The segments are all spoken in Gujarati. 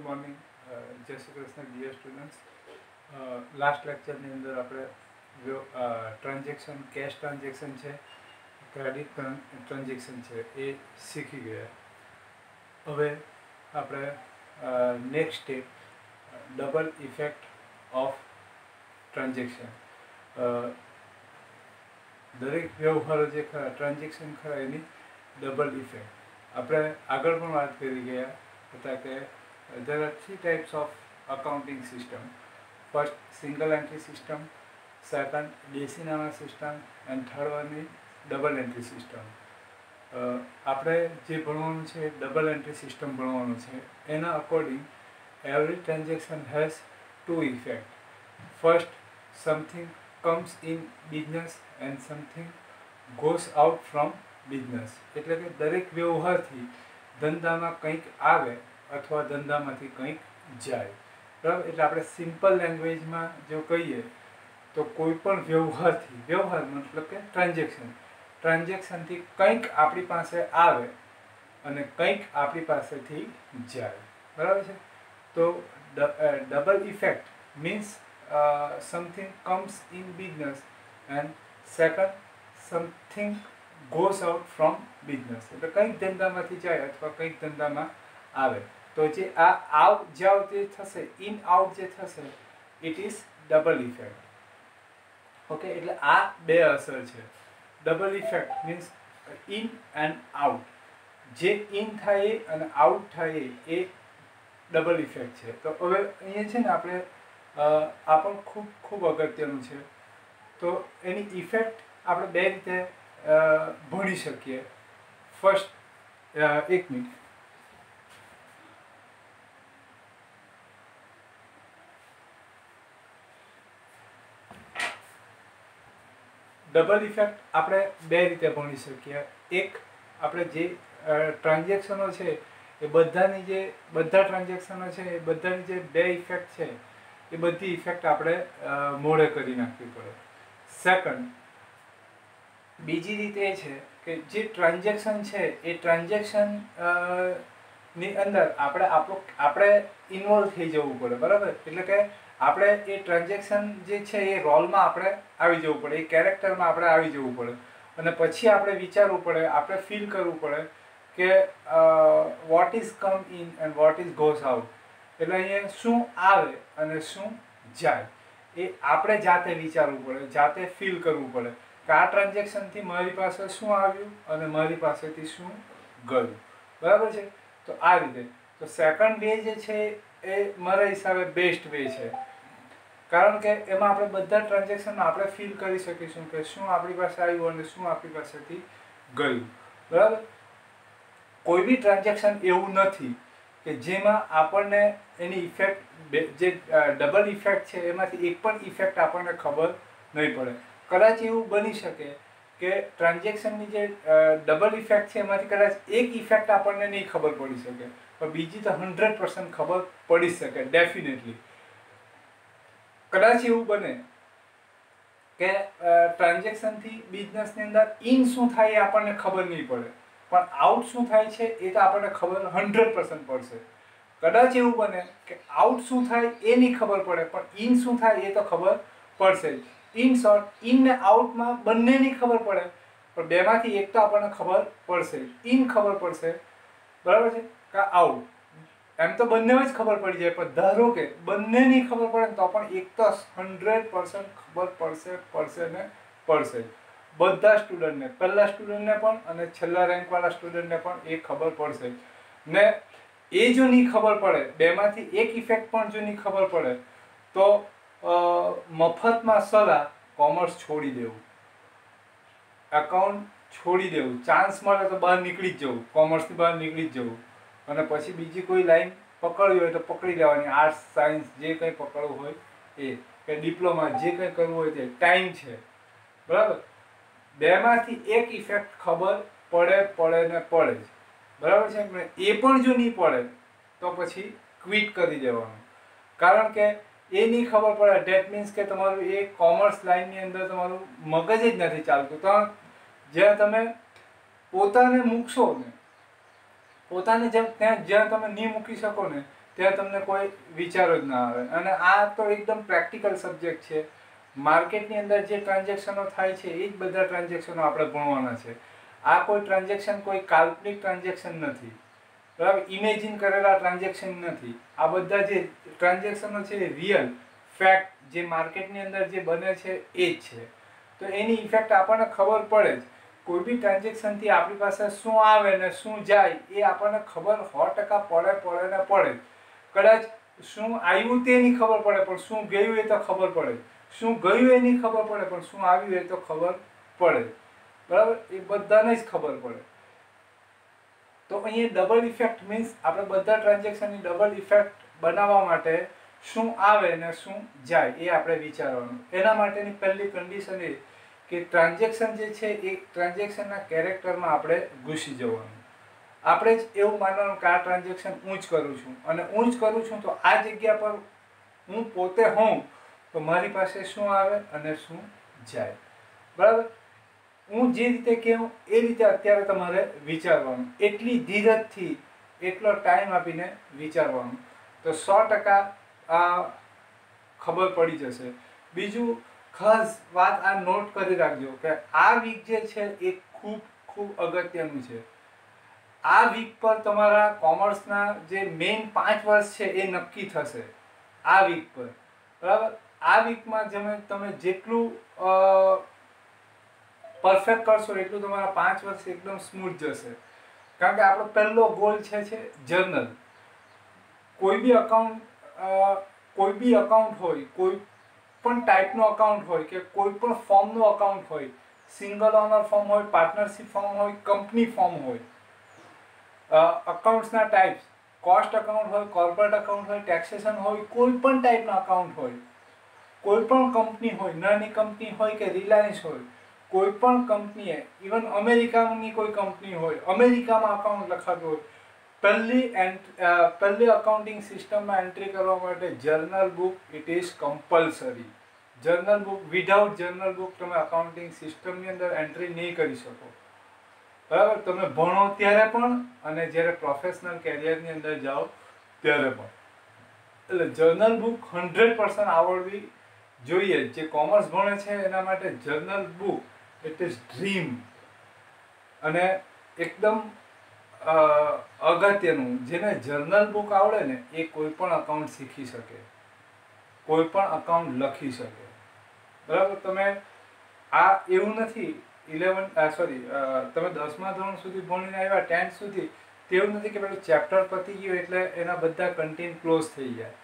મોર્નિંગ. જય Shri Krishna dear students. Last લેક્ચરની અંદર આપણે ટ્રાન્ઝેક્શન, કેશ ટ્રાન્ઝેક્શન છે, ક્રેડિટ ટ્રાન્ઝેક્શન છે એ શીખી ગયા. હવે આપણે next step, double effect of transaction. દરેક વ્યવહારો જે ખરા, ટ્રાન્ઝેક્શન ખરા, એની ડબલ ઇફેક્ટ આપણે આગળ પણ વાત કરી ગયા હતા કે there are three types of accounting system. First, single entry system. Second, Desinama system. And third one is double entry system. આપણે જે ભણવાનું છે ડબલ એન્ટ્રી સિસ્ટમ ભણવાનું છે. એના according every transaction has two effects. First, something comes in business and something goes out from business. એટલે કે દરેક વ્યવહારથી ધંધામાં કંઈક આવે અથવા ધંધામાંથી કંઈક જાય, બરાબર. એટલે આપણે સિમ્પલ લેંગ્વેજમાં જો કહીએ તો કોઈ પણ વ્યવહારથી, વ્યવહાર મતલબ કે ટ્રાન્ઝેક્શનથી કંઈક આપણી પાસે આવે અને કંઈક આપણી પાસેથી જાય, બરાબર છે. તો double effect means something comes in business and second something goes out from business. એટલે કંઈક ધંધામાંથી જાય અથવા કંઈક ધંધામાં આવે. તો જે આ આઉટ જાવ જે થશે, ઇન આઉટ જે થશે, it is double effect. Okay, એટલે આ બે અસર છે. Double effect means in and out. જે ઇન થાય અને આઉટ થાય એ ડબલ ઇફેક્ટ છે. તો હવે અહીંયા છે ને આપણે આ પણ ખૂબ ખૂબ અગત્યનું છે. તો એની ઇફેક્ટ આપણે બે રીતે ભણી શકીએ. ફર્સ્ટ, એક મિનિટ. ડબલ ઇફેક્ટ આપણે બે રીતે ભણી શકીએ. એક, આપણે જે ટ્રાન્ઝેક્શનો છે એ બધાની જે બધા ટ્રાન્ઝેક્શનો છે એ બધાની જે બે ઇફેક્ટ છે એ બધી ઇફેક્ટ આપણે મોડે કરી નાખવી પડે. સેકન્ડ, બીજી રીત એ છે કે જે ટ્રાન્ઝેક્શન છે એ ટ્રાન્ઝેક્શન ની અંદર આપણે ઇન્વોલ્વ થઈ જવું પડે, બરાબર. એટલે કે આપણે એ ટ્રાન્ઝેક્શન જે છે એ રોલમાં આપણે આવી જવું પડે, એ કેરેક્ટરમાં આપણે આવી જવું પડે, અને પછી આપણે વિચારવું પડે, આપણે ફીલ કરવું પડે કે what is come in and what is goes out. એટલે અહીંયા શું આવે અને શું જાય એ આપણે જાતે વિચારવું પડે, જાતે ફીલ કરવું પડે કે આ ટ્રાન્ઝેક્શનથી મારી પાસે શું આવ્યું અને મારી પાસેથી શું ગયું, બરાબર છે. તો આ રીતે. તો સેકન્ડ વે જે છે એ મારા હિસાબે બેસ્ટ વે છે, કારણ કે એમાં આપણે બધા ટ્રાન્ઝેક્શનમાં આપણે ફીલ કરી શકીશું કે શું આપણી પાસે આવ્યું અને શું આપણી પાસેથી ગયું, બરાબર. કોઈ બી ટ્રાન્ઝેક્શન એવું નથી કે જેમાં આપણને એની ઇફેક્ટ, જે ડબલ ઇફેક્ટ છે એમાંથી એક પણ ઇફેક્ટ આપણને ખબર નહીં પડે. કદાચ એવું બની શકે કે ટ્રાન્ઝેક્શનની જે ડબલ ઇફેક્ટ છે એમાંથી કદાચ એક ઇફેક્ટ આપણને નહીં ખબર પડી શકે, પણ બીજી તો 100% ખબર પડી શકે, ડેફિનેટલી. કદાચ એવું બને કે ટ્રાન્ઝેક્શનથી બિઝનેસની અંદર ઇન શું થાય એ આપણને ખબર નહીં પડે, પણ આઉટ શું થાય છે એ તો આપણને ખબર 100% પડશે. કદાચ એવું બને કે આઉટ શું થાય એ નહીં ખબર પડે, પણ ઇન શું થાય એ તો ખબર પડશે. ઇન શોર્ટ, ઇન ને આઉટમાં બંનેની ખબર પડે, પણ બેમાંથી એક તો આપણને ખબર પડશે. ઇન ખબર પડશે, બરાબર છે, કે આઉટ. એમ તો બંને જ ખબર પડી જાય, પણ ધારો કે બંનેની ખબર પડે તો પણ એક તો 100% ખબર પડશે ને પડશે. બધા સ્ટુડન્ટને, પહેલા સ્ટુડન્ટને પણ અને છેલ્લા રેન્કવાળા સ્ટુડન્ટને પણ એ ખબર પડશે. ને એ જો નહીં ખબર પડે, બેમાંથી એક ઇફેક્ટ પણ જો નહીં ખબર પડે, તો મફતમાં સલાહ કોમર્સ છોડી દેવું, એકાઉન્ટ છોડી દેવું, ચાન્સ મળે તો બહાર નીકળી જ જવું, કોમર્સની બહાર નીકળી જ જવું, અને પછી બીજી કોઈ લાઈન પકડવી હોય તો પકડી લેવાની. આર્ટ્સ, સાયન્સ જે કંઈ પકડવું હોય એ, કે ડિપ્લોમા જે કંઈ કરવું હોય તે, ટાઈમ છે, બરાબર. બેમાંથી એક ઇફેક્ટ ખબર પડે ને પડે જ, બરાબર છે. એ પણ જો નહીં પડે તો પછી ક્વિટ કરી દેવાનું, કારણ કે એ નહીં ખબર પડે ડેટ મીન્સ કે તમારું એ કોમર્સ લાઈનની અંદર તમારું મગજ જ નથી ચાલતું. તો જ્યાં તમે પોતાને મૂકશો ને, પોતાને જ્યાં તમે નહીં મૂકી શકો ને, ત્યાં તમને કોઈ વિચારો જ ના આવે. અને આ તો એકદમ પ્રેક્ટિકલ સબ્જેક્ટ છે. માર્કેટની અંદર જે ટ્રાન્ઝેક્શનો થાય છે એ જ બધા ટ્રાન્ઝેક્શનો આપણે ભણવાના છે. આ કોઈ ટ્રાન્ઝેક્શન કોઈ કાલ્પનિક ટ્રાન્ઝેક્શન નથી, બરાબર, ઇમેજિન કરેલા ટ્રાન્ઝેક્શન નથી. આ બધા જે ટ્રાન્ઝેક્શનો છે એ રિયલ ફેક્ટ જે માર્કેટની અંદર જે બને છે એ જ છે. તો એની ઇફેક્ટ આપણને ખબર પડે જ. કોઈ બી ટ્રાન્ઝેક્શનથી આપણી પાસે શું આવે ને શું જાય એ આપણને ખબર 100% પડે ને પડે. કદાચ શું આવ્યું તે નહીં ખબર પડે, પણ શું ગયું એ તો ખબર પડે. શું ગયું એ નહીં ખબર પડે, પણ શું આવ્યું એ તો ખબર પડે, બરાબર. એ બધાને જ ખબર પડે. તો અહીંયા ડબલ ઇફેક્ટ મીન્સ આપણે બધા ટ્રાન્ઝેક્શનની ડબલ ઇફેક્ટ બનાવવા માટે શું આવે ને શું જાય એ આપણે વિચારવાનું. એના માટેની પહેલી કન્ડિશન એ કે ટ્રાન્ઝેક્શન જે છે એ ટ્રાન્ઝેક્શનના કેરેક્ટરમાં આપણે ઘૂસી જવાનું. આપણે જ એવું માનવાનું કે આ ટ્રાન્ઝેક્શન હું જ કરું છું, અને હું જ કરું છું તો આ જગ્યા પર હું પોતે હોઉં તો મારી પાસે શું આવે અને શું જાય, બરાબર. હું જે રીતે કહું એ રીતે અત્યારે તમારે વિચારવાનું. એટલી ધીરજથી એટલો ટાઈમ આપીને વિચારવાનું, તો 100% આ ખબર પડી જશે. બીજું ખાસ વાત આ નોટ કરી રાખજો કે આ વીક જે છે એ ખૂબ ખૂબ અગત્યનું છે. આ વીક પર તમારા કોમર્સના જે મેઇન 5 વર્ષ છે એ નક્કી થશે આ વીક પર, બરાબર. આ વીકમાં તમે જેટલું પરફેક્ટ કરશો એટલું તમારા 5 વર્ષ એકદમ સ્મૂથ જશે. કારણ કે આપણો પહેલો ગોલ છે જર્નલ. કોઈ બી અકાઉન્ટ હોય, કોઈ પણ ટાઈપનો અકાઉન્ટ હોય કે કોઈ પણ ફોર્મનો અકાઉન્ટ હોય, સિંગલ ઓનર ફોર્મ હોય, પાર્ટનરશિપ ફોર્મ હોય, કંપની ફોર્મ હોય, અકાઉન્ટ્સના ટાઈપ્સ, કોસ્ટ અકાઉન્ટ હોય, કોર્પોરેટ અકાઉન્ટ હોય, ટેક્સેશન હોય, કોઈ પણ ટાઈપના અકાઉન્ટ હોય, કોઈ પણ કંપની હોય, નાની કંપની હોય કે રિલાયન્સ હોય, કોઈ પણ કંપનીએ, ઇવન અમેરિકાની કોઈ કંપની હોય, અમેરિકામાં અકાઉન્ટ લખાતું હોય, પહેલી અકાઉન્ટિંગ સિસ્ટમમાં એન્ટ્રી કરવા માટે journal book it is compulsory. Journal book, without journal book તમે અકાઉન્ટિંગ સિસ્ટમની અંદર એન્ટ્રી નહીં કરી શકો, બરાબર. તમે ભણો ત્યારે પણ અને જ્યારે પ્રોફેશનલ કેરિયરની અંદર જાઓ ત્યારે પણ. એટલે જર્નલ બુક 100% આવડવી જોઈએ. જે કોમર્સ ભણે છે એના માટે journal book it is dream. અને એકદમ અગત્યનું, જેને જર્નલ બુક આવડે ને એ કોઈ પણ અકાઉન્ટ શીખી શકે, કોઈ પણ અકાઉન્ટ લખી શકે, બરાબર. તમે આ એવું નથી તમે 10મા ધોરણ સુધી ભણીને આવ્યા, 10th સુધી, તેવું નથી કે પેલું ચેપ્ટર પતી ગયું એટલે એના બધા કન્ટેન્ટ ક્લોઝ થઈ જાય.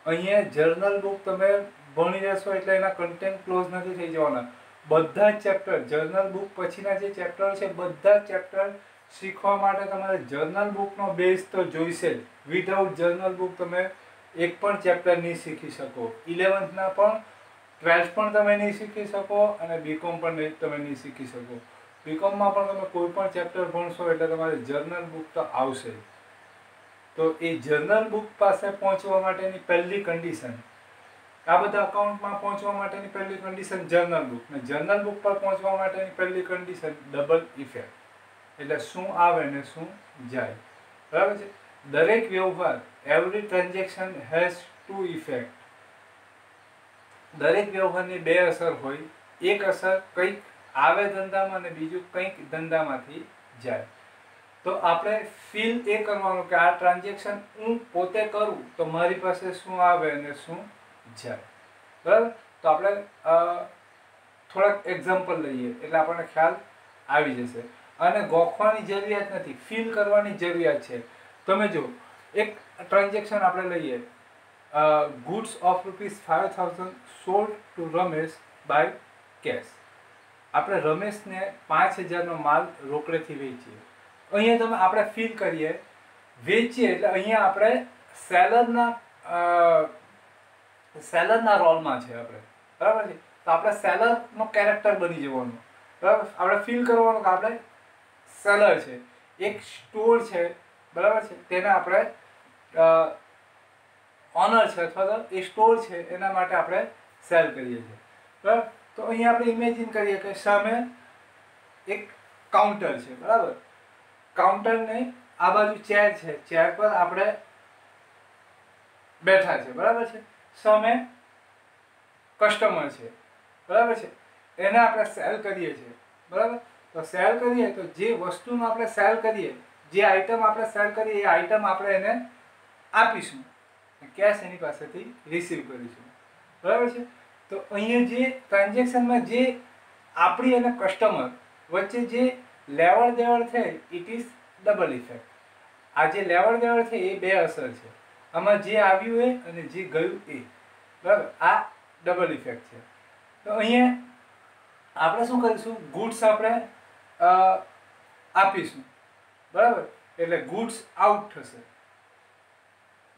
અહીંયા જર્નલ બુક તમે ભણી રહેશો એટલે એના કન્ટેન્ટ ક્લોઝ નથી થઈ જવાના. બધા જ ચેપ્ટર, જર્નલ બુક પછીના જે ચેપ્ટર છે બધા જ ચેપ્ટર શીખવા માટે તમારે જર્નલ બુકનો બેઝ તો જોઈશે જ. વિધાઉટ જર્નલ બુક તમે એક પણ ચેપ્ટર નહીં શીખી શકો. 11થના પણ, 12th પણ તમે નહીં શીખી શકો અને બીકોમ પણ તમે નહીં શીખી શકો. બીકોમમાં પણ તમે કોઈ પણ ચેપ્ટર ભણશો એટલે તમારે જર્નલ બુક તો આવશે જ. તો એ જર્નલ બુક પાસે પહોંચવા માટેની પહેલી કન્ડિશન, આ બધા અકાઉન્ટમાં પહોંચવા માટેની પહેલી કન્ડિશન જર્નલ બુક, ને જર્નલ બુક પર પહોંચવા માટેની પહેલી કન્ડિશન ડબલ ઇફેક્ટ. એટલે શું આવે ને શું જાય, બરાબર છે. દરેક વ્યવહાર, એવરી ટ્રાન્ઝેક્શન હેઝ 2 ઇફેક્ટ. દરેક વ્યવહારની 2 અસર હોય. એક અસર કંઈક આવે ધંધામાં અને બીજું કંઈક ધંધામાંથી જાય. તો આપણે ફીલ એ કરવાનું કે આ ટ્રાન્ઝેક્શન હું પોતે કરું તો મારી પાસે શું આવે અને શું જાય, બરાબર. તો આપણે થોડાક એક્ઝામ્પલ લઈએ એટલે આપણને ખ્યાલ આવી જશે. અને ગોખવાની જરૂરિયાત નથી, ફીલ કરવાની જરૂરિયાત છે. તમે જો એક ટ્રાન્ઝેક્શન આપણે લઈએ, goods of ₹5,000 sold to Ramesh by cash. આપણે રમેશને 5,000નો માલ રોકડેથી વેચીએ. અહીંયા આપણે ફીલ કરીએ, વેચીએ એટલે અહીંયા આપણે સેલરના રોલમાં છે આપણે, બરાબર છે. તો આપણે સેલરનો કેરેક્ટર બની જવાનું, બરાબર. આપણે ફીલ કરવાનું કે આપણે સેલર છે, એક સ્ટોર છે, બરાબર છે, તેને આપણે ઓનર છે અથવા તો એ સ્ટોર છે એના માટે આપણે સેલ કરીએ છીએ, બરાબર. તો અહીંયા આપણે ઇમેજિન કરીએ કે સામે એક કાઉન્ટર છે, બરાબર. કાઉન્ટરને આ બાજુ ચેર છે, ચેર પર આપણે બેઠા છે, બરાબર છે, સામે કસ્ટમર છે, બરાબર છે, એને આપણે સેલ કરીએ છીએ, બરાબર. તો સેલ કરીએ તો જે વસ્તુનો આપણે સેલ કરીએ, જે આઈટમ આપણે સેલ કરીએ એ આઈટમ આપણે એને આપીશું, કેશ એની પાસેથી રિસીવ કરીશું, બરાબર છે. તો અહીંયા જે ટ્રાન્ઝેક્શનમાં જે આપણી અને કસ્ટમર વચ્ચે જે લેવડ દેવડ થઈ, ઇટ ઇઝ ડબલ ઇફેક્ટ. આ જે લેવડ દેવડ છે એ બે અસર છે, આમાં જે આવ્યું એ અને જે ગયું એ, બરાબર. આ ડબલ ઇફેક્ટ છે. તો અહીંયા આપણે શું કરીશું, ગુડ્સ આપણે આપીશું, બરાબર. એટલે ગુડ્સ આઉટ થશે,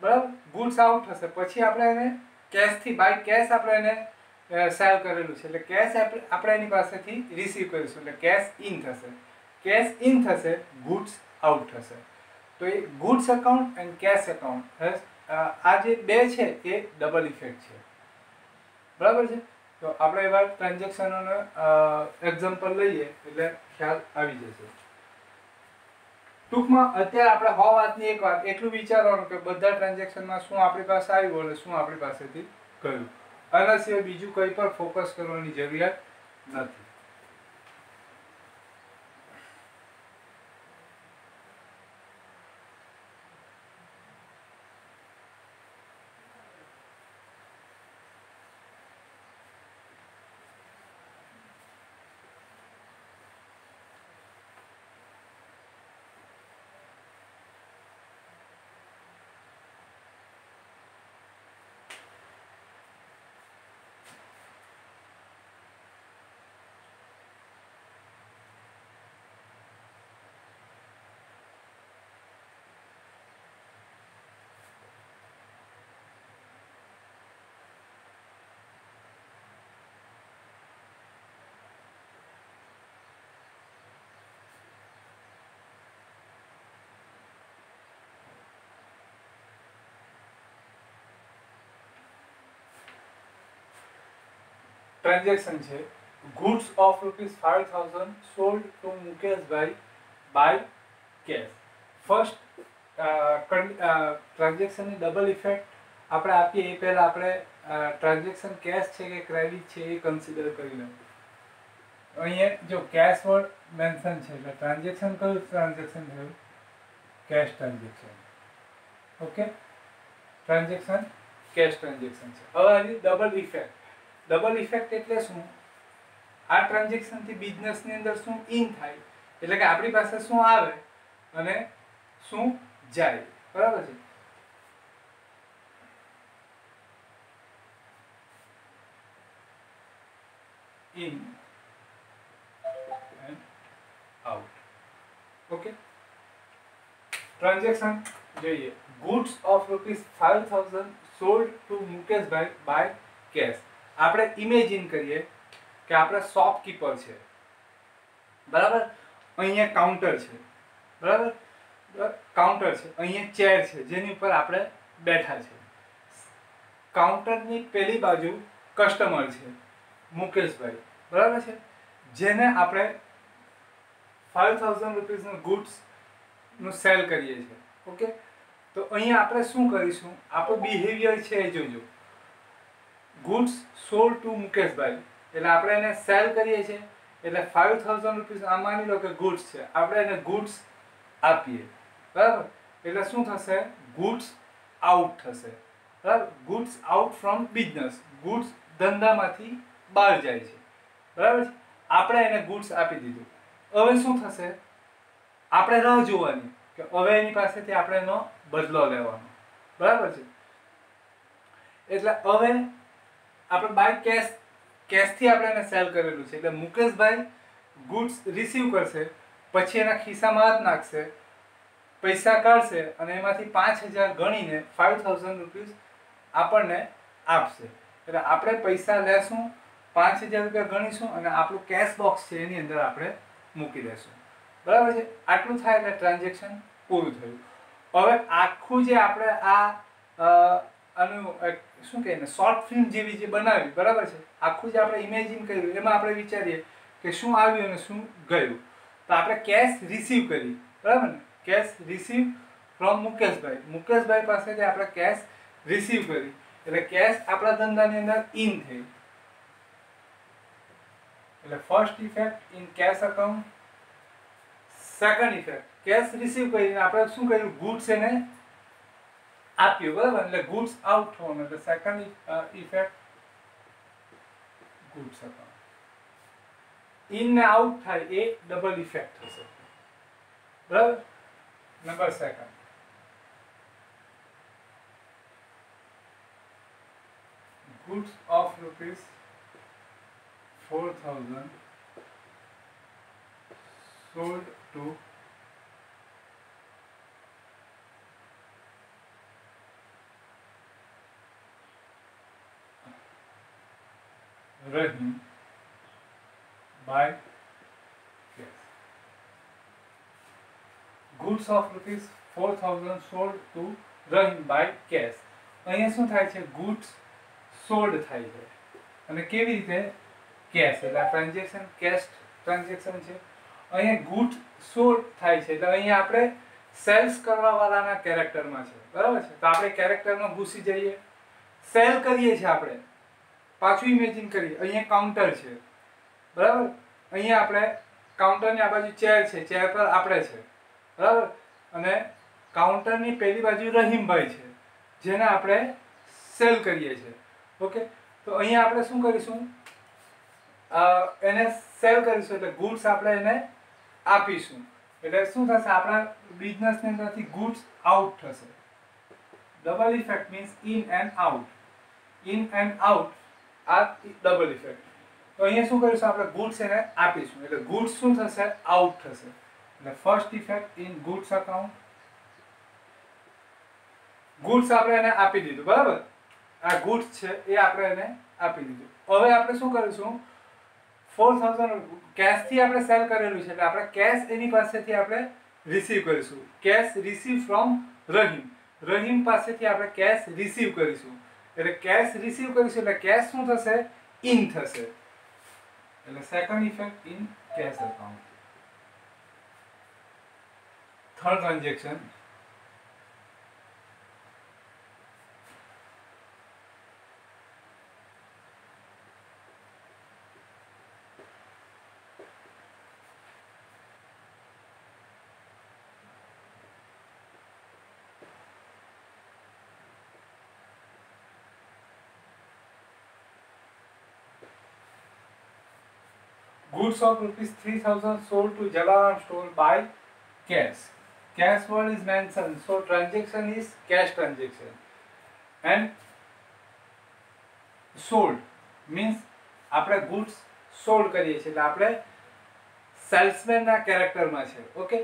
બરાબર. ગુડ્સ આઉટ થશે પછી આપણે એને કેશથી બાય કેશ આપણે એને સેલ કરેલું છે એટલે કેશ આપણે એની પાસેથી રિસીવ કરીશું એટલે કેશ ઇન થશે. કેશ ઇન થશે, ગુડ્સ આઉટ થશે. તો એ goods account and cash account, આ જે બે છે એ ડબલ ઇફેક્ટ છે, બરાબર છે. તો આપણે એવા ટ્રાન્ઝેક્શનોનો એક્ઝામ્પલ લઈએ એટલે ખ્યાલ આવી જશે. ટૂંકમાં અત્યારે આપણે વાતની એક વાત એટલું વિચારવાનું કે બધા ટ્રાન્ઝેક્શનમાં શું આપણી પાસે આવ્યું અને શું આપણી પાસેથી ગયું. આના સિવાય બીજું કંઈ પણ ફોકસ કરવાની જરૂરિયાત નથી. ટ્રાન્ઝેક્શન છે ગુડ્સ ઓફ ₹5000 સોલ્ડ ટુ મુકેશભાઈ બાય કેશ. ફર્સ્ટ ટ્રાન્ઝેક્શનની ડબલ ઇફેક્ટ આપણે આપીએ એ પહેલાં આપણે ટ્રાન્ઝેક્શન કેશ છે કે ક્રેડિટ છે એ કન્સિડર કરી લઈએ. અહીંયા જો કેશ વર્ડ મેન્શન છે એટલે ટ્રાન્ઝેક્શન કયું ટ્રાન્ઝેક્શન થયું, cash transaction. Okay, transaction cash transaction છે. હવે આની ડબલ ઇફેક્ટ. ડબલ ઇફેક્ટ એટલે શું, આ ટ્રાન્ઝેક્શનથી બિઝનેસની અંદર શું ઇન થાય એટલે કે આપણી પાસે શું આવે અને શું જાય, બરાબર છે. In and out. Okay, transaction જોઈએ. ગુડ્સ ઓફ ₹5000 સોલ્ડ ટુ મુકેશભાઈ બાય કેશ. આપણે ઇમેજિન કરીએ કે આપણે શોપકીપર છે, બરાબર. અહીંયા કાઉન્ટર છે, બરાબર. કાઉન્ટર છે, અહીંયા ચેર છે જેની ઉપર આપણે બેઠા છે. કાઉન્ટરની પેલી બાજુ કસ્ટમર છે મુકેશભાઈ, બરાબર છે, જેને આપણે ₹5000 ગુડ્સનું સેલ કરીએ છીએ. ઓકે, તો અહીંયા આપણે શું કરીશું, આપણું બિહેવિયર છે એ જોજો. ગુડ્સ સોલ્ડ ટુ મુકેશભાઈ એટલે આપણે એને સેલ કરીએ છીએ એટલે ₹5000 આ માની લો કે ગુડ્સ છે, આપણે એને ગુડ્સ આપીએ, બરાબર. એટલે શું થશે, ગુડ્સ આઉટ થશે, બરાબર. Goods out from business, goods ધંધામાંથી બહાર જાય છે, બરાબર છે. આપણે એને ગુડ્સ આપી દીધું. હવે શું થશે, આપણે રાહ જોવાની કે હવે એની પાસેથી આપણે એનો બદલો લેવાનો, બરાબર છે. એટલે હવે આપણે બાય કેશથી આપણે એને સેલ કરેલું છે એટલે મુકેશભાઈ ગુડ્સ રિસીવ કરશે, પછી એના ખિસ્સામાં હાથ નાખશે, પૈસા કાઢશે અને એમાંથી 5000 ગણીને ₹5000 આપણને આપશે. એટલે આપણે પૈસા લેશું, ₹5000 ગણીશું અને આપણું કેશ બોક્સ છે એની અંદર આપણે મૂકી દેશું, બરાબર છે. આટલું થાય એટલે ટ્રાન્ઝેક્શન પૂરું થયું. હવે આખું જે આપણે આનું શું કહે ને શોર્ટ ફિલ્મ જેવી જે બનાવી, બરાબર છે, આખું જે આપણે ઇમેજિન કર્યું એમાં આપણે વિચારીએ કે શું આવ્યું અને શું ગયું. તો આપણે કેશ રિસીવ કરી, બરાબર ને, કેશ રિસીવ ફ્રોમ મુકેશભાઈ. મુકેશભાઈ પાસેથી આપણે કેશ રિસીવ કરી, એટલે કેશ આપણા ધંધાની અંદર ઇન થઈ. એટલે first effect in cash account. Second effect cash receive કરીને આપણે શું કર્યું, ગુડ્સ એને આપ્યું, બરાબર, એટલે ગુડ્સ આઉટ થવાનું, એટલે second effect goods account. In ને આઉટ થાય એ ડબલ ઇફેક્ટ થશે, બરાબર. Number second, goods of rupees 4,000 sold to Rahim by cash. Goods of rupees 4,000 sold to Rahim by cash. અહીંયા શું થાય છે, goods સોલ્ડ થાય છે, અને કેવી રીતે, કેશ, એટલે આ ટ્રાન્ઝેક્શન કેશ ટ્રાન્ઝેક્શન છે. અહીંયા ગુડ્સ સોલ્ડ થાય છે, એટલે અહીંયા આપણે સેલ્સ કરવા વાળાના કેરેક્ટરમાં છે, બરાબર છે. તો આપણે કેરેક્ટરમાં ઘૂસી જઈએ, સેલ કરીએ છીએ આપણે, પાછું ઇમેજિન કરીએ, અહીંયા કાઉન્ટર છે, બરાબર. અહીંયા આપણે કાઉન્ટરની આ બાજુ ચેર છે, ચેર પર આપણે છે, બરાબર, અને કાઉન્ટરની પેલી બાજુ રહીમભાઈ છે, જેને આપણે સેલ કરીએ છીએ. ઓકે, તો અહીંયા આપણે શું કરીશું, એને સેલ કરીશું, એટલે ગુડ્સ આપણે એને આપીશું, એટલે શું થશે, આપણા બિઝનેસની અંદરથી ગુડ્સ આઉટ થશે. Double effect means in and out. In and out આ ડબલ ઇફેક્ટ. તો અહીંયા શું કરીશું, આપણે ગુડ્સ એને આપીશું, એટલે ગુડ્સ શું થશે, આઉટ થશે. એટલે first effect in goods account. Goods આપણે એને આપી દીધું, બરાબર. આ ગુડ્સ છે એ આપણે એને આપી દીધું. હવે આપણે શું કરીશું, 4,000 કેશથી આપણે સેલ કરેલું છે, એટલે આપણે કેશ એની પાસેથી આપણે રિસીવ કરીશું. Cash receive from Rahim. Rahim પાસેથી આપણે કેશ રિસીવ કરીશું, એટલે કેશ રિસીવ કરીશું, એટલે કેશ શું થશે, ઇન થશે. એટલે second effect in cash account. Third transaction, goods of rupees 3,000 sold to Jalaram store by cash. Cash word is mentioned, so transaction is cash transaction. And sold means આપણે goods sold કરીએ છીએ, એટલે આપણે સેલ્સમેનના કેરેક્ટરમાં છે. ઓકે,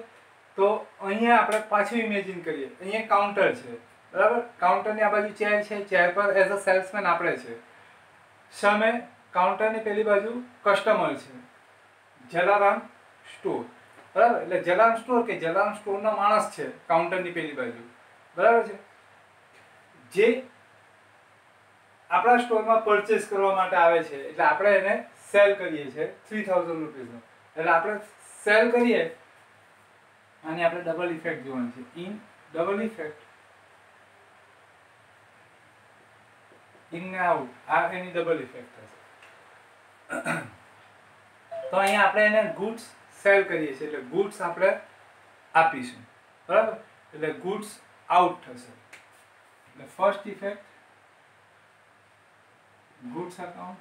તો અહીંયા આપણે પાછું ઇમેજિન કરીએ, અહીંયા કાઉન્ટર છે, બરાબર. કાઉન્ટરની આ બાજુ ચેર છે, ચેર પર એઝ અ સેલ્સમેન આપણે છે, સામે કાઉન્ટરની પેલી બાજુ કસ્ટમર છે, જલારામ સ્ટોર, બરાબર. એટલે જલારામ સ્ટોર કે જલારામ સ્ટોરનો માણસ છે કાઉન્ટરની પેલી બાજુ, બરાબર છે, જે આપણા સ્ટોરમાં પરચેસ કરવા માટે આવે છે, એટલે આપણે એને સેલ કરીએ છીએ 3,000 રૂપીસનો. એટલે આપણે સેલ કરીએ, અને આપણે ડબલ ઇફેક્ટ જોવાની છે, ઇન ડબલ ઇફેક્ટ ઇન ને આઉટ, આ એની ડબલ ઇફેક્ટ થશે. તો અહીંયા આપણે એને ગુડ્સ સેલ કરીએ છીએ, એટલે ગુડ્સ આપણે આપીશું, બરાબર. એટલે ગુડ્સ આઉટ થશે. એટલે ફર્સ્ટ ઇફેક્ટ ગુડ્સ અકાઉન્ટ.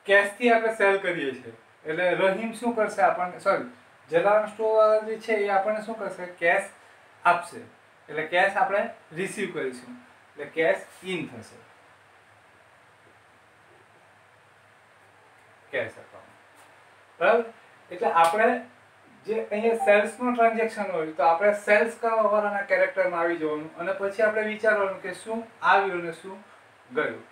કેશથી આપણે સેલ કરીએ છીએ, એટલે રહીમ શું કરશે, આપણને સોરી જલારામ સ્ટોર જે છે એ આપણને શું કરશે, કેશ આપશે, એટલે કેશ આપણે રિસીવ કરીશું, એટલે કેશ ઇન થશે. કેશ અકાઉન્ટ, બરાબર. એટલે આપણે જે અહીંયા સેલ્સનો ટ્રાન્ઝેક્શન હોય તો આપણે સેલ્સ કરવા વાળાના કેરેક્ટરમાં આવી જવાનું, અને પછી આપણે વિચારવાનું કે શું આવ્યું અને શું ગયું.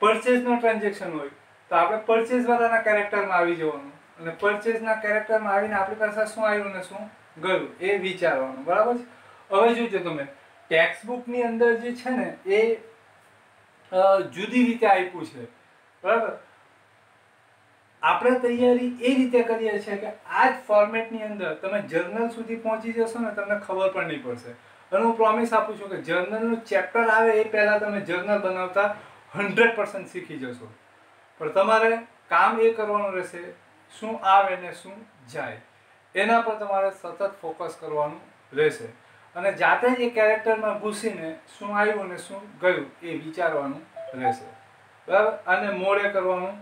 પરચેઝનો ટ્રાન્ઝેક્શન હોય તો આપણે પરચેઝ વાળાના કેરેક્ટરમાં આવી જવાનું, અને પરચેઝના કેરેક્ટરમાં આવીને આપણી પાસે શું આવ્યું ને શું ગયું એ વિચારવાનું, બરાબર છે. હવે જોજો તમે, ટેક્સ્ટ બુકની અંદર જે છે ને એ જુદી રીતે આપ્યું છે, બરાબર. આપણે તૈયારી એ રીતે કરીએ છીએ કે આ જ ફોર્મેટની અંદર તમે જર્નલ સુધી પહોંચી જશો ને તમને ખબર પણ નહીં પડશે. અને હું પ્રોમિસ આપું છું કે જર્નલનું ચેપ્ટર આવે એ પહેલાં તમે જર્નલ બનાવતા 100% શીખી જશો. પણ તમારે કામ એ કરવાનું રહેશે, શું આવે ને શું જાય એના પર તમારે સતત ફોકસ કરવાનું રહેશે. અને જાતે જ એ કેરેક્ટરમાં ઘૂસીને શું આવ્યું ને શું ગયું એ વિચારવાનું રહેશે. બરાબર? અને મોડે કરવાનું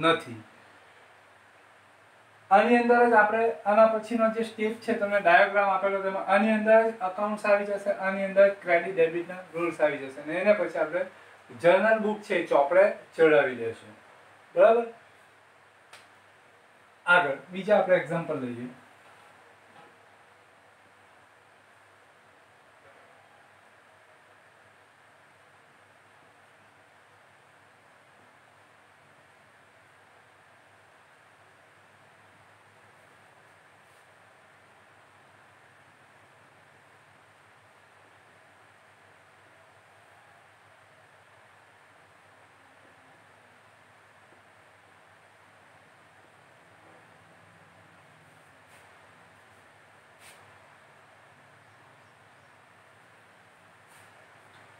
નથી. આની અંદર જ આપણે આના પછીનો જે સ્ટેપ છે તમને ડાયાગ્રામ આપેલો તેમાં આની અંદર જ અકાઉન્ટ્સ આવી જશે, આની અંદર ક્રેડિટ ડેબિટના રૂલ્સ આવી જશે અને એને પછી આપણે જર્નલ બુક છે એ ચોપડે ચડાવી દઈશું. બરાબર? આગળ બીજા આપણે એક્ઝામ્પલ લઈએ.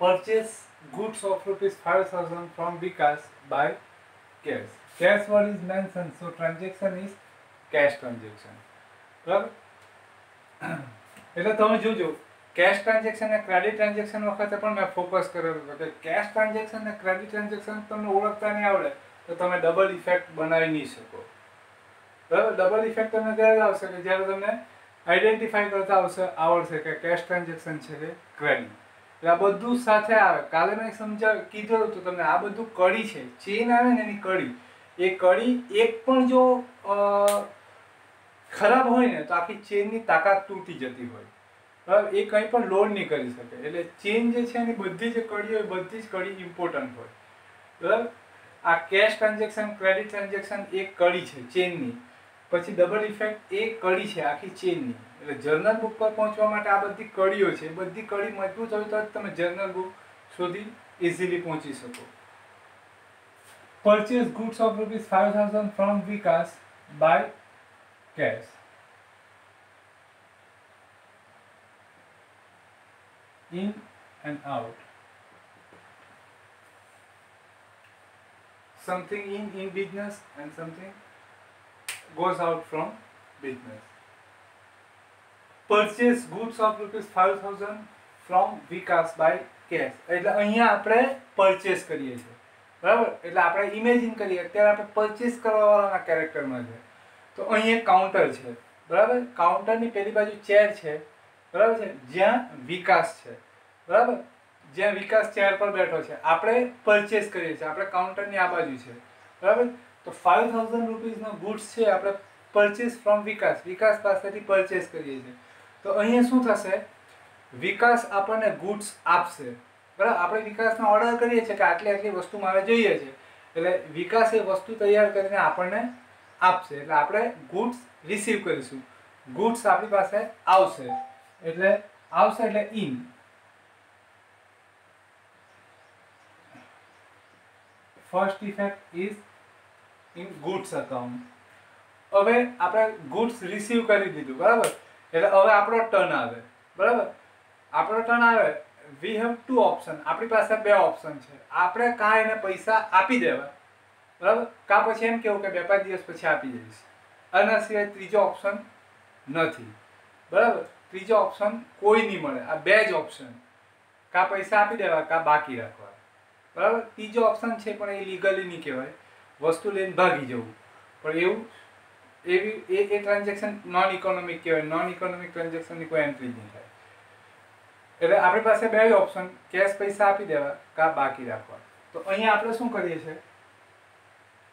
Purchase goods of rupees 5,000 from Vikas by cash. Cash word is mentioned, so transaction is cash transaction. બરાબર? એટલે તમે જોજો કેશ ટ્રાન્ઝેક્શન અને ક્રેડિટ ટ્રાન્ઝેક્શન વખતે પણ મેં ફોકસ કરેલું છે કે કેશ ટ્રાન્ઝેક્શન અને ક્રેડિટ ટ્રાન્ઝેક્શન તમને ઓળખતા નહીં આવડે તો તમે ડબલ ઇફેક્ટ બનાવી નહીં શકો. બરાબર? ડબલ ઇફેક્ટ તમને ત્યારે આવશે કે જ્યારે તમને આઈડેન્ટિફાઈ કરતા આવડશે કે કેશ ટ્રાન્ઝેક્શન છે કે ક્રેડિટ. એટલે આ બધું સાથે આવે. કાલે મેં કીધું હતું તમને આ બધું કડી છે, ચેન આવે ને એની કડી. એ કડી એક પણ જો ખરાબ હોય ને તો આખી ચેનની તાકાત તૂટી જતી હોય. બરાબર? એ કંઈ પણ લોડ નહીં કરી શકે. એટલે ચેન જે છે એની બધી જે કડી હોય બધી જ કડી ઇમ્પોર્ટન્ટ હોય. બરાબર? આ કેશ ટ્રાન્ઝેક્શન ક્રેડિટ ટ્રાન્ઝેક્શન એક કડી છે ચેનની. પછી ડબલ ઇફેક્ટ એ કડી છે આખી ચેનની. એટલે જર્નલ બુક પર પહોંચવા માટે આ બધી કડીઓ છે, બધી કડી મજબૂત હોય તો જ તમે જર્નલ બુક સુધી ઇઝીલી પહોંચી શકો. Purchase goods of rupees 5,000 from Vikas by cash. In and out. Something in business and something goes out from business. Purchase goods of rupees 5,000 from Vikas by cash. એટલે અહીંયા આપણે પરચેસ કરીએ છીએ. બરાબર? એટલે આપણે ઇમેજિન કરીએ અત્યારે આપણે પરચેસ કરવાવાળાના કેરેક્ટરમાં છે. તો અહીં એક કાઉન્ટર છે. બરાબર? કાઉન્ટરની પેલી બાજુ ચેર છે. બરાબર છે? જ્યાં વિકાસ છે. બરાબર? જ્યાં વિકાસ ચેર પર બેઠો છે. આપણે પરચેસ કરીએ છીએ. આપણે કાઉન્ટરની આ બાજુ છે. બરાબર? તો 5,000 રૂપીસનો ગુડ્સ છે આપણે પરચેસ ફ્રોમ વિકાસ. વિકાસ પાસેથી પરચેસ કરીએ છીએ. તો અહીંયા શું થશે? વિકાસ આપણને ગુડ્સ આપશે. બરાબર? આપણે વિકાસને ઓર્ડર કરીએ છીએ કે આટલી આટલી વસ્તુ મારે જોઈએ છે. એટલે વિકાસ એ વસ્તુ તૈયાર કરીને આપણને આપશે. એટલે આપણે ગુડ્સ રિસીવ કરીશું. ગુડ્સ આપણી પાસે આવશે. એટલે આવશે એટલે in. First effect is in goods account. હવે આપણે ગુડ્સ રિસીવ કરી દીધું. બરાબર? એટલે હવે આપણો ટર્ન આવે. બરાબર? આપણો ટર્ન આવે. We have to option. આપણી પાસે બે ઓપ્શન છે. આપણે કાં એને પૈસા આપી દેવા. બરાબર? કાં પછી એમ કેવું કે 2-5 દિવસ પછી આપી દઈશ. આના સિવાય ત્રીજો ઓપ્શન નથી. બરાબર? ત્રીજો ઓપ્શન કોઈ નહીં મળે. આ બે જ ઓપ્શન. કાં પૈસા આપી દેવા કાં બાકી રાખવા. બરાબર? ત્રીજો ઓપ્શન છે પણ એ લીગલી નહીં કહેવાય. વસ્તુ લઈને ભાગી જવું. પણ એ ટ્રાન્ઝેક્શન નોન ઇકોનોમિક કહેવાય. નોન ઇકોનોમિક ટ્રાન્ઝેક્શનની કોઈ એન્ટ્રી નહીં થાય. એટલે આપણી પાસે બે જ ઓપ્શન, કેશ પૈસા આપી દેવા કાં બાકી રાખવા. તો અહીંયા આપણે શું કરીએ છીએ?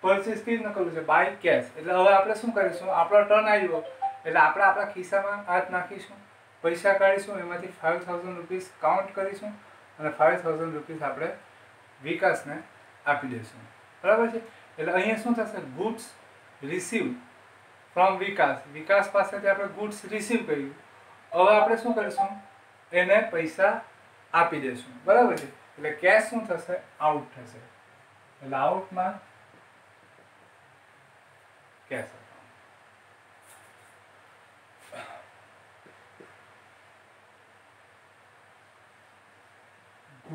પરચેસ કેવી રીતના કરવું છે? By cash. એટલે હવે આપણે શું કરીશું? આપણો ટર્ન આવ્યો એટલે આપણે આપણા ખિસ્સામાં હાથ નાખીશું, પૈસા કાઢીશું, એમાંથી 5,000 રૂપીસ કાઉન્ટ કરીશું અને 5,000 રૂપીસ આપણે વિકાસને આપી દઈશું. બરાબર છે? એટલે અહીંયા શું થશે? ગુડ્સ રિસીવ ફ્રોમ વિકાસ. વિકાસ પાસેથી આપણે ગુડ્સ રિસીવ કર્યું. હવે આપણે શું કરીશું? એને પૈસા આપી દઈશું. બરાબર છે? એટલે કેશ શું થશે? આઉટ થશે. એટલે આઉટમાં cash account.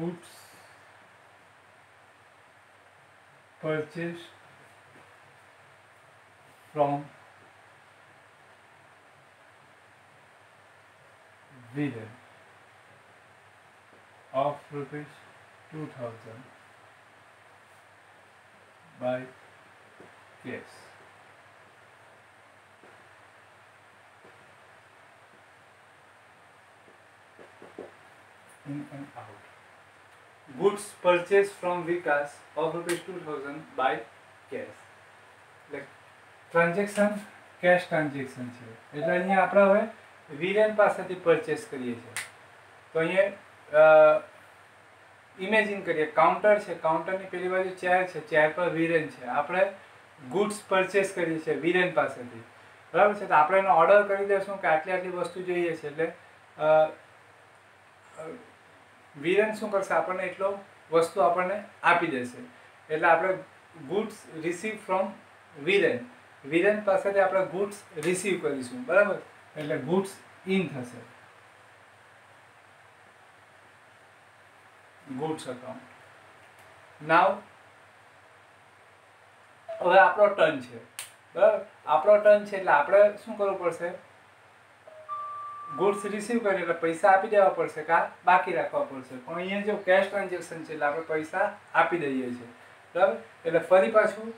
goods purchased from Viren of rupees 2000 by cash. In and out. Goods purchased from Vikas of rupees 2000 by cash. એટલે ટ્રાન્ઝેક્શન કેશ ટ્રાન્ઝેક્શન છે, એટલે અહીંયા આપણે હવે વિરેન પાસેથી પરચેસ કરીએ છીએ. તો અહીંયા ઇમેજિન કરીએ કાઉન્ટર છે, કાઉન્ટરની પેલી બાજુ ચેર છે, ચેર પર વિરેન છે. આપણે ગુડ્સ પરચેસ કરીએ છીએ વિરેન પાસેથી, બરાબર છે. તો આપણે એનો ઓર્ડર કરી દઈશું કે આટલી આટલી વસ્તુ જોઈએ છે, એટલે વિરેન શું કરશે, આપણને એટલો વસ્તુ આપણને આપી દેશે. એટલે આપણે goods receive from Viren, Viren પાસેથી આપણે ગુડ્સ રિસીવ કરીશું, બરાબર. એટલે ગુડ્સ ઇન થશે, ગુડ્સ અકાઉન્ટ. નાવ હવે આપણો ટર્ન છે, બરાબર. આપણો ટર્ન છે એટલે આપણે શું કરવું પડશે, ગુડ્સ રિસીવ કરી એટલે પૈસા આપી દેવા પડશે, કા બાકી રાખવા પડશે. પણ અહીંયા જો કેશ ટ્રાન્ઝેક્શન છે એટલે આપણે પૈસા આપી દઈએ છીએ, બરાબર. એટલે ફરી પાછું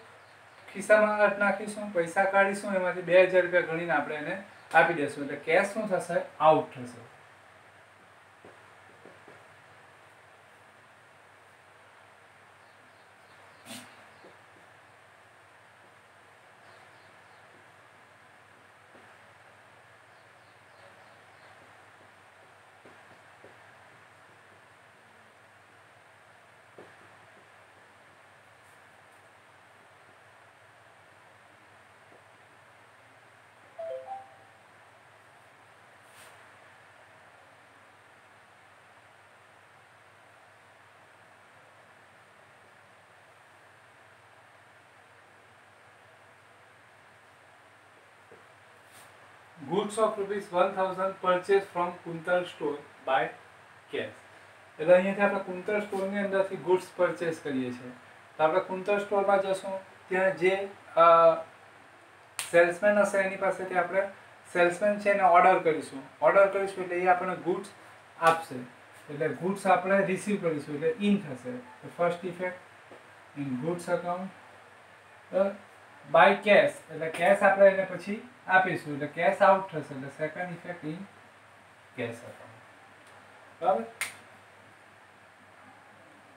ખિસ્સામાં હાથ નાખીશું, પૈસા કાઢીશું, એમાંથી 2000 રૂપિયા ગણીને આપણે એને આપી દઈશું. એટલે કેશ શું થશે, આઉટ થશે. Goods of rupees 1000 purchased from Kuntal store by cash. એટલે અહીંયાથી આપણે કુંતલ સ્ટોરની અંદરથી ગુડ્સ પરચેસ કરીએ છીએ. તો આપણે કુંતલ સ્ટોરમાં જશું, ત્યાં જે સેલ્સમેન હશે એની પાસેથી આપણે સેલ્સમેન છે એને ઓર્ડર કરીશું. ઓર્ડર કરીશું એટલે એ આપણને ગુડ્સ આપશે. એટલે ગુડ્સ આપણે રિસીવ કરીશું એટલે ઇન થશે. તો first effect in goods account by cash, એટલે કેશ આપણે એને પછી આપીશું એટલે કેશ આઉટ થશે. એટલે second effect in cash account, બરાબર.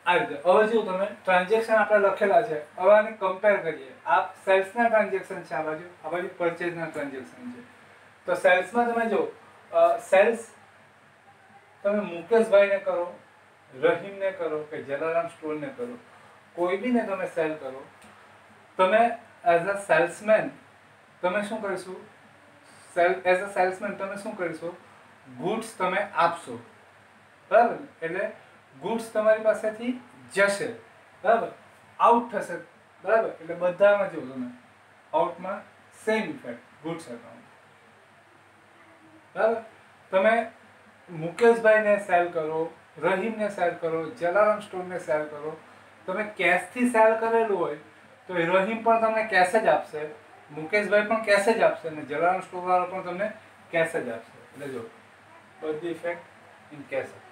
આ રીતે હવે જો તમે ટ્રાન્ઝેક્શન આપણે લખેલા છે, હવે આને કમ્પેર કરીએ. આ સેલ્સના ટ્રાન્ઝેક્શન છે, આ બાજુ પરચેઝના ટ્રાન્ઝેક્શન છે. તો સેલ્સમાં તમે જો સેલ્સ તમે મુકેશભાઈને કરો, રહીમને કરો કે જલારામ સ્ટોરને કરો, કોઈ બીને તમે સેલ કરો, તમે એઝ અ સેલ્સમેન તમે શું કરીશું, એઝ અ સેલ્સમેન તમે શું કરીશો, ગુડ્સ તમે આપશો, બરાબર. એટલે ગુડ્સ તમારી પાસેથી જશે, બરાબર, આઉટ થશે, બરાબર. એટલે બધામાં જો તમે આઉટમાં સેમ ઇફેક્ટ ગુડ્સ અકાઉન્ટ, બરાબર. તમે મુકેશભાઈને સેલ કરો, રહીમને સેલ કરો, જલારામ સ્ટોરને સેલ કરો, તમે કેશથી સેલ કરેલું હોય તો રહીમ પણ તમને કેશ જ આપશે, મુકેશભાઈ પણ કેશ જ આપશે અને જલારામ સ્ટોર વાળો પણ તમને કેશ જ આપશે. એટલે જો બધી effect in cash account,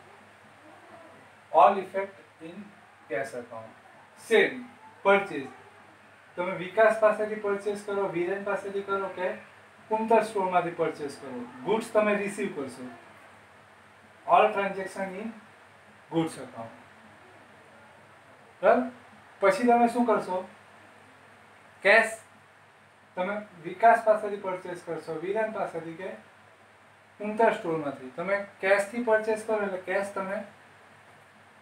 all effect in cash account. Same purchase તમે વિકાસ પાસેથી પરચેસ કરો, વિરેન પાસેથી કરો કે કુંતલ સ્ટોરમાંથી પરચેસ કરો, ગુડ્સ તમે રિસીવ કરશો. All transaction in goods account, બરાબર. પછી તમે શું કરશો, કેશ તમે વિકાસ પાસેથી પરચેસ કરશો, વિરેન પાસેથી કે કુંતલ સ્ટોરમાંથી. તમે કેશથી પરચેસ કરો એટલે કેશ તમે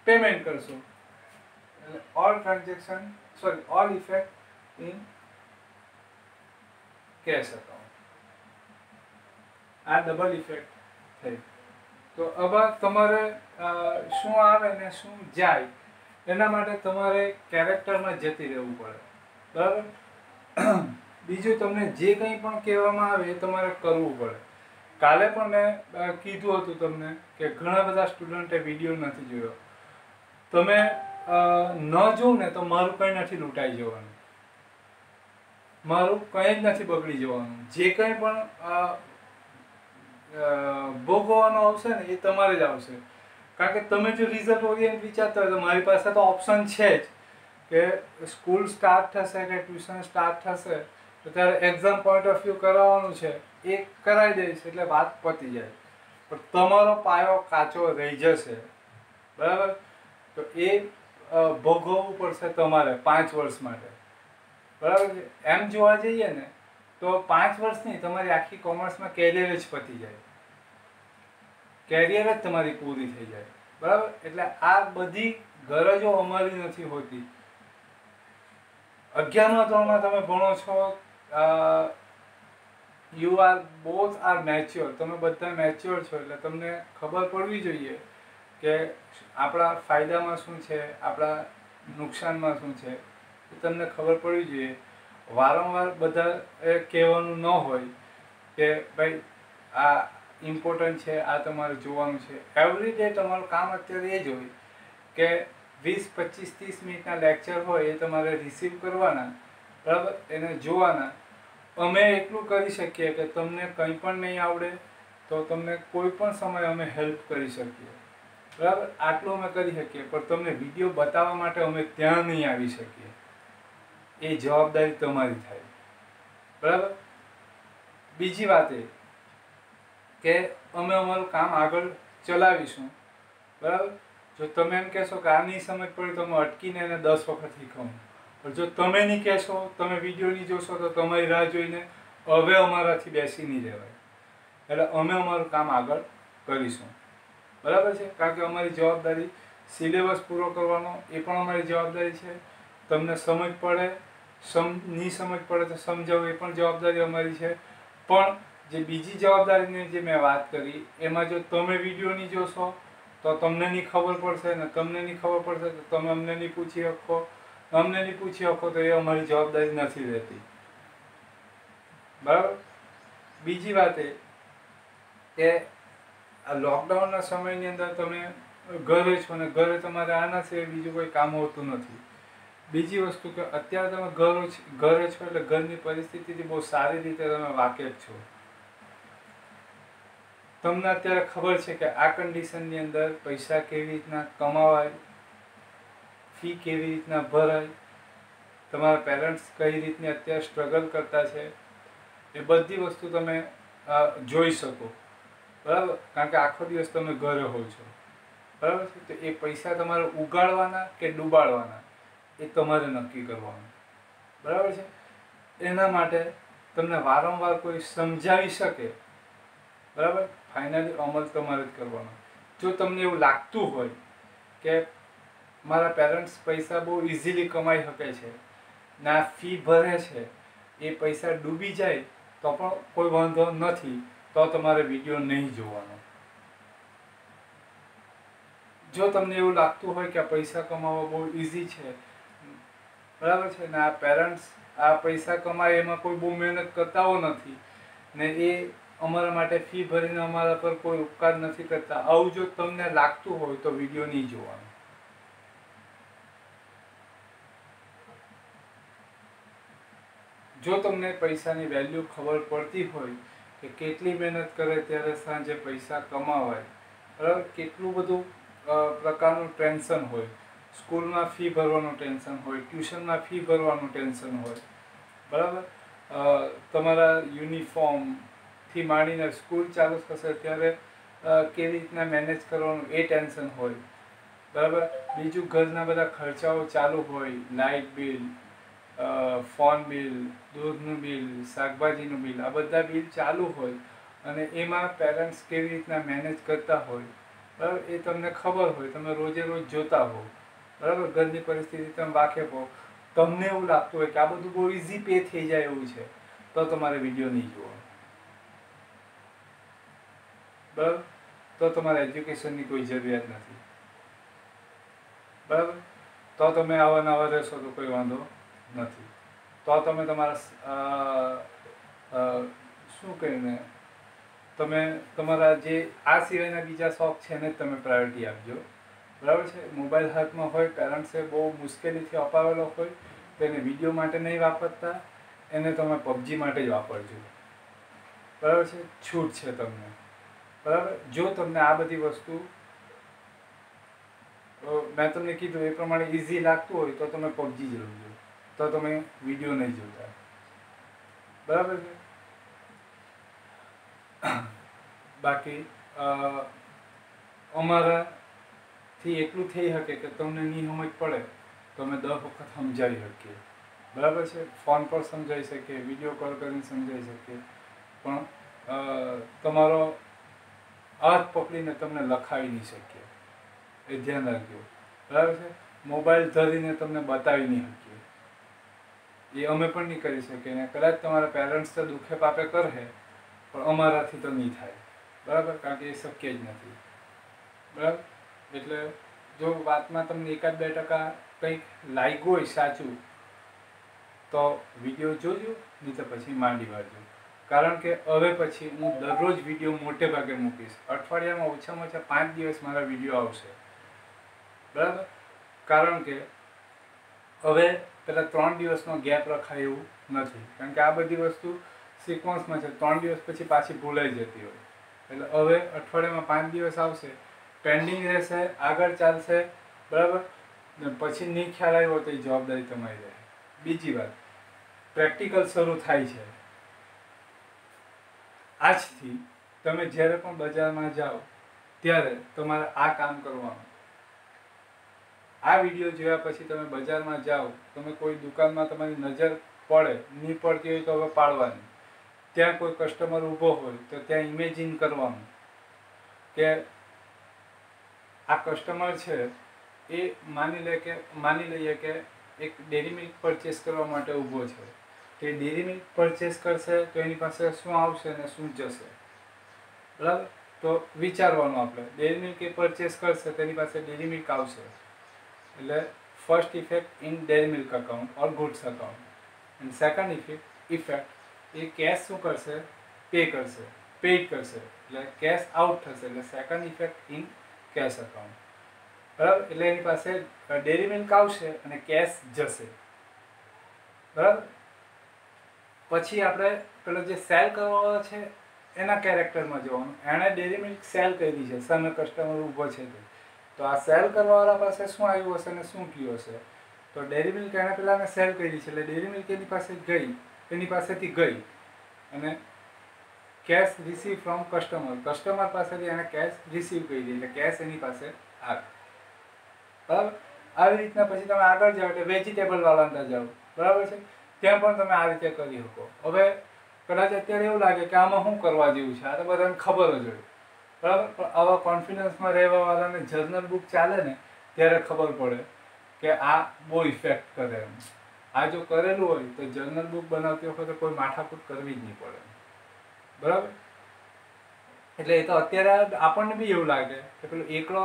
પેમેન્ટ કરશો. એટલે all transaction all effect in cash account. આ ડબલ ઇફેક્ટ થઈ. તો હવે તમારે શું આવે ને શું જાય એના માટે તમારે કેરેક્ટરમાં જતી રહેવું પડે, બરાબર. બીજું તમને જે કંઈ પણ કહેવામાં આવે એ તમારે કરવું પડે. કાલે પણ મેં કીધું હતું તમને કે ઘણા બધા સ્ટુડન્ટે વિડીયો નથી જોયો. તમે ન જોઉં ને તો મારું કંઈ નથી લૂંટાઈ જવાનું, મારું કંઈ જ નથી બગડી જવાનું. જે કંઈ પણ ભોગવવાનું આવશે ને એ તમારે જ આવશે. કારણ કે તમે જો રિઝલ્ટ ઓરિયન્ટ વિચારતા હોય તો મારી પાસે તો ઓપ્શન છે જ કે સ્કૂલ સ્ટાર્ટ થશે કે ટ્યુશન સ્ટાર્ટ થશે તો ત્યારે એક્ઝામ પોઈન્ટ ઓફ વ્યૂ કરાવવાનું છે એ કરાવી દઈશ એટલે વાત પતી જાય. પણ તમારો પાયો કાચો રહી જશે, બરાબર? તો એ ભોગવવું પડશે તમારે 5 વર્ષ માટે, બરાબર છે? એમ જોવા જઈએ ને તો 5 વર્ષ નહીં, તમારી આખી કોમર્સમાં કેરિયર જ પતી જાય, કેરિયર જ તમારી પૂરી થઈ જાય, બરાબર? એટલે આ બધી ગરજો અમારી નથી હોતી. 11મા ધોરણમાં તમે ભણો છો, you are both are mature, તમે બધા મેચ્યોર છો એટલે તમને ખબર પડવી જોઈએ કે આપણા ફાયદામાં શું છે, આપણા નુકસાનમાં શું છે, એ તમને ખબર પડવી જોઈએ. વારંવાર બધા કહેવાનું ન હોય કે ભાઈ આ ઇમ્પોર્ટન્ટ છે, આ તમારે જોવાનું છે. એવરી ડે તમારું કામ અત્યારે એ જ હોય કે 20, 25, 30 મિનિટના લેક્ચર હોય એ તમારે રિસીવ કરવાના, બરાબર? એને જોવાના. અમે એટલું કરી શકીએ કે તમને કંઈ પણ નહીં આવડે તો તમને કોઈ પણ સમયે અમે હેલ્પ કરી શકીએ, બરાબર? આટલું અમે કરી શકીએ, પણ તમને વિડીયો બતાવવા માટે અમે ત્યાં નહીં આવી શકીએ. એ જવાબદારી તમારી થાય, બરાબર? બીજી વાત એ કે અમે અમારું કામ આગળ ચલાવીશું, બરાબર? જો તમે એમ કહેશો કે આ નહીં સમજ પડી તો હું અટકીને એને 10 વખત શીખવું, પણ જો તમે નહીં કહેશો, તમે વિડીયો નહીં જોશો તો તમારી રાહ જોઈને હવે અમારાથી બેસી નહીં રહેવાય. એટલે અમે અમારું કામ આગળ કરીશું, બરાબર છે? કારણ કે અમારી જવાબદારી સિલેબસ પૂરો કરવાનો એ પણ અમારી જવાબદારી છે. તમને સમજ પડે, નહીં સમજ પડે તો સમજાવવું એ પણ જવાબદારી અમારી છે. પણ જે બીજી જવાબદારીની જે મેં વાત કરી એમાં જો તમે વિડીયો નહીં જોશો તો તમને નહીં ખબર પડશે, ને તમને નહીં ખબર પડશે તો તમે અમને નહીં પૂછી શકો, અમને નહીં પૂછી શકો તો એ અમારી જવાબદારી નથી રહેતી, બરાબર? બીજી વાત એ કે આ લોકડાઉનના સમયની અંદર તમે ઘરે છો ને ઘરે તમારે આના સિવાય બીજું કોઈ કામ હોતું નથી. બીજી વસ્તુ કે અત્યારે તમે ઘરે છો એટલે ઘરની પરિસ્થિતિથી બહુ સારી રીતે તમે વાકેફ છો. તમને અત્યારે ખબર છે કે આ કન્ડિશનની અંદર પૈસા કેવી રીતના કમાવાય, ફી કેવી રીતના ભરાય, તમારા પેરેન્ટ્સ કઈ રીતની અત્યારે સ્ટ્રગલ કરતા છે, એ બધી વસ્તુ તમે જોઈ શકો, બરાબર? કારણ કે આખો દિવસ તમે ઘરે હો છો, બરાબર છે? તો એ પૈસા તમારે ઉગાડવાના કે ડૂબાડવાના એ તમારે નક્કી કરવાનું, બરાબર છે? એના માટે તમને વારંવાર કોઈ સમજાવી શકે, બરાબર? ફાઇનલી અમલ તમારે જ કરવાનો. જો તમને એવું લાગતું હોય કે મારા પેરેન્ટ્સ પૈસા બહુ ઇઝીલી કમાઈ શકે છે ને આ ફી ભરે છે એ પૈસા ડૂબી જાય તો પણ કોઈ વાંધો નથી, તો તમારે વિડીયો નહીં જોવાનો. જો તમને એવું લાગતું હોય કે આ પૈસા કમાવા બહુ ઇઝી છે, બરાબર છે, ને આ પેરેન્ટ્સ આ પૈસા કમાય એમાં કોઈ બહુ મહેનત કરતાઓ નથી ને એ અમારા માટે ફી ભરીને અમારા પર કોઈ ઉપકાર નથી કરતા, આવું જો તમને લાગતું હોય તો વિડીયો નહીં જોવાનો. જો તમને પૈસાની વેલ્યુ ખબર પડતી હોય કે કેટલી મહેનત કરે ત્યારે સાંજે પૈસા કમાવાય, બરાબર? કેટલું બધું પ્રકારનું ટેન્શન હોય, સ્કૂલમાં ફી ભરવાનું ટેન્શન હોય, ટ્યુશનમાં ફી ભરવાનું ટેન્શન હોય, બરાબર? તમારા યુનિફોર્મથી માંડીને સ્કૂલ ચાલુ થશે ત્યારે કેવી રીતના મેનેજ કરવાનું એ ટેન્શન હોય, બરાબર? બીજું ઘરના બધા ખર્ચાઓ ચાલુ હોય, લાઇટ બિલ, ફોન બિલ, દૂધનું બિલ, શાકભાજીનું બિલ, આ બધા બિલ ચાલુ હોય અને એમાં પેરેન્ટ્સ કેવી રીતના મેનેજ કરતા હોય, બરાબર? એ તમને ખબર હોય, તમે રોજે રોજ જોતા હો, બરાબર? ઘરની પરિસ્થિતિ તમે વાકેફ હો, તમને એવું લાગતું હોય કે આ બધું બહુ ઇઝી પે થઈ જાય એવું છે, તો તમારે વિડીયો નહીં જોવાનો, બરાબર? તો તમારે એજ્યુકેશનની કોઈ જરૂરિયાત નથી, બરાબર? તો તમે આવા નવા રહેશો તો કોઈ વાંધો નથી. તો તમે તમારા શું કહીને તમે તમારા જે આ સિવાયના બીજા શોખ છે એને જ તમે પ્રાયોરિટી આપજો, બરાબર છે. મોબાઈલ હાથમાં હોય, પેરેન્ટ્સે બહુ મુશ્કેલીથી અપાવેલો હોય તો એને વિડીયો માટે નહીં વાપરતા, એને તમે પબજી માટે જ વાપરજો. બરાબર છે. છૂટ છે તમને. બરાબર. જો તમને આ બધી વસ્તુ મેં તમને કીધું એ પ્રમાણે ઇઝી લાગતું હોય તો તમે પબજી જ રમજો, તો તમે વિડીયો નહીં જોતા. બરાબર છે. બાકી અમારાથી એટલું થઈ શકે કે તમને નહીં સમજ પડે તો અમે 10 વખત સમજાવી શકીએ. બરાબર છે. ફોન પર સમજાવી શકીએ, વિડીયો કોલ કરીને સમજાવી શકીએ, પણ તમારો હાથ પકડીને તમને લખાવી નહીં શકીએ. એ ધ્યાન રાખજો. બરાબર છે. મોબાઈલ ધરીને તમને બતાવી નહીં શકીએ, એ અમે પણ નહીં કરી શકીએ. ને કદાચ તમારા પેરેન્ટ્સ તો દુઃખે પાપે કરે પણ અમારાથી તો નહીં થાય. બરાબર. કારણ કે એ શક્ય જ નથી. બરાબર. એટલે જો વાતમાં તમને 1-2% કંઈક લાગ્યું હોય સાચું તો વિડીયો જોજો, નહીં તો પછી માંડી વાળજો. કારણ કે હવે પછી હું દરરોજ વિડીયો મોટે ભાગે મૂકીશ. અઠવાડિયામાં ઓછામાં ઓછા 5 દિવસ મારા વિડીયો આવશે. બરાબર. કારણ કે હવે પેલા 3 દિવસનો ગેપ રખાય એવું નથી. કારણ કે આ બધી વસ્તુ સિક્વન્સમાં છે. 3 દિવસ પછી પાછી ભૂલાઈ જતી હોય. એટલે હવે અઠવાડિયામાં 5 દિવસ આવશે, પેન્ડિંગ રહેશે, આગળ ચાલશે. બરાબર. પછી નહીં ખ્યાલ આવ્યો તો એ જવાબદારી તમારી રહે. બીજી વાત, પ્રેક્ટિકલ શરૂ થાય છે આજથી. તમે જ્યારે પણ બજારમાં જાઓ ત્યારે તમારે આ કામ કરવાનું. આ વિડીયો જોયા પછી તમે બજારમાં જાઓ, તમે કોઈ દુકાનમાં તમારી નજર પડે, નહીં પડતી હોય તો હવે પાડવાની. ત્યાં કોઈ કસ્ટમર ઊભો હોય તો ત્યાં ઇમેજિન કરવાનું કે આ કસ્ટમર છે એ માની લઈએ કે એક ડેરી મિલ્ક પરચેસ કરવા માટે ઊભો છે. તે ડેરી મિલ્ક પરચેસ કરશે તો એની પાસે શું આવશે અને શું જશે. બરાબર. તો વિચારવાનું આપણે, ડેરી મિલ્ક એ પરચેસ કરશે તેની પાસે ડેરી મિલ્ક આવશે. એટલે first effect in dairy milk account or goods account. And second effect એ કેશ શું કરશે, પે કરશે, પેડ કરશે. એટલે કેશ આઉટ થશે. એટલે second effect in cash account. બરાબર. એટલે એની પાસે ડેરી મિલ્ક આવશે અને કેશ જશે. બરાબર. પછી આપણે પેલો જે સેલ કરવાનો છે એના કેરેક્ટરમાં જવાનું. એણે ડેરી મિલ્ક સેલ કરી છે, સામે કસ્ટમર ઊભો છે તો આ સેલ કરવાવાળા પાસે શું આવ્યું હશે અને શું થયું હશે. તો ડેરી મિલ્ક એણે પેલાને સેલ કરી છે એટલે ડેરી મિલ્ક એની પાસે ગઈ, એની પાસેથી ગઈ અને cash receive from customer. Customer પાસેથી એને કેશ રિસીવ કરી એટલે કેશ એની પાસે આવે. બરાબર. આવી રીતના પછી તમે આગળ જાઓ એટલે વેજીટેબલ વાળા જાઓ. બરાબર છે. ત્યાં પણ તમે આ રીતે કરી શકો. હવે કદાચ અત્યારે એવું લાગે કે આમાં શું કરવા જેવું છે, આ તો બધાને ખબર જ હોય. બરાબર. પણ આવા કોન્ફિડન્સમાં રહેવા વાળાને જર્નલ બુક ચાલે ને ત્યારે ખબર પડે કે આ બહુ ઇફેક્ટ કરે એમ. આ જો કરેલું હોય તો જર્નલ બુક બનાવતી વખતે કોઈ માથાકૂટ કરવી જ નહીં પડે. બરાબર. એટલે એ તો અત્યારે આપણને બી એવું લાગે કે પેલું એકલો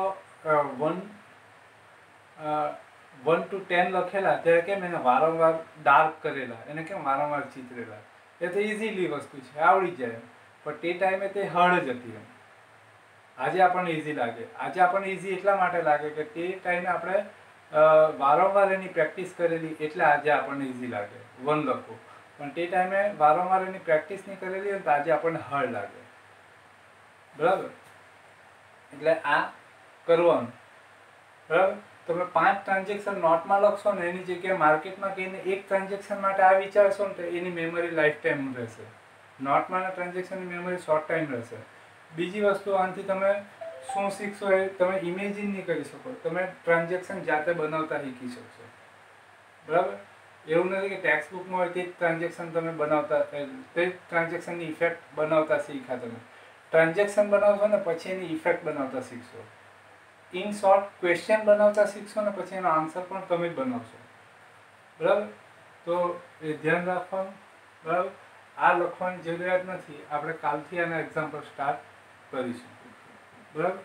1 to 10 લખેલા ત્યારે કેમ એને વારંવાર ડાર્ક કરેલા, એને કેમ વારંવાર ચિતરેલા. એ તો ઇઝીલી વસ્તુ છે, આવડી જાય. પણ તે ટાઈમે તે હળ જ હતી એમ. આજે આપણને ઇઝી લાગે. આજે આપણને ઇઝી એટલા માટે લાગે કે તે ટાઈમે આપણે વારંવાર એની પ્રેક્ટિસ કરેલી એટલે આજે આપણને ઇઝી લાગે 1 લખવું. પણ તે ટાઈમે વારંવાર એની પ્રેક્ટિસ નહીં કરેલી હોય તો આજે આપણને હળ લાગે. બરાબર. એટલે આ કરવાનું. બરાબર. તમે 5 ટ્રાન્ઝેક્શન નોટમાં લખશો ને એની જગ્યાએ માર્કેટમાં કહીને 1 ટ્રાન્ઝેક્શન માટે આ વિચારશો ને તો એની મેમરી લાઈફ ટાઈમ રહેશે. નોટમાંના ટ્રાન્ઝેક્શનની મેમરી શોર્ટ ટાઈમ રહેશે. બીજી વસ્તુ આનાથી તમે શું શીખશો એ તમે ઇમેજિન નહીં કરી શકો. તમે ટ્રાન્ઝેક્શન જાતે બનાવતા શીખી શકશો. બરાબર. એવું નથી કે ટેક્સ્ટ બુકમાં હોય તે જ ટ્રાન્ઝેક્શન તમે બનાવતા, તે જ ટ્રાન્ઝેક્શનની ઇફેક્ટ બનાવતા શીખ્યા. તમે ટ્રાન્ઝેક્શન બનાવશો ને પછી એની ઇફેક્ટ બનાવતા શીખશો. ઇન શોર્ટ ક્વેશ્ચન બનાવતા શીખશો ને પછી એનો આન્સર પણ તમે જ બનાવશો. બરાબર. તો એ ધ્યાન રાખવાનું. બરાબર. આ લખવાની જરૂરિયાત નથી. આપણે કાલથી આના એક્ઝામ્પલ સ્ટાર્ટ કરીશું. બરાબર.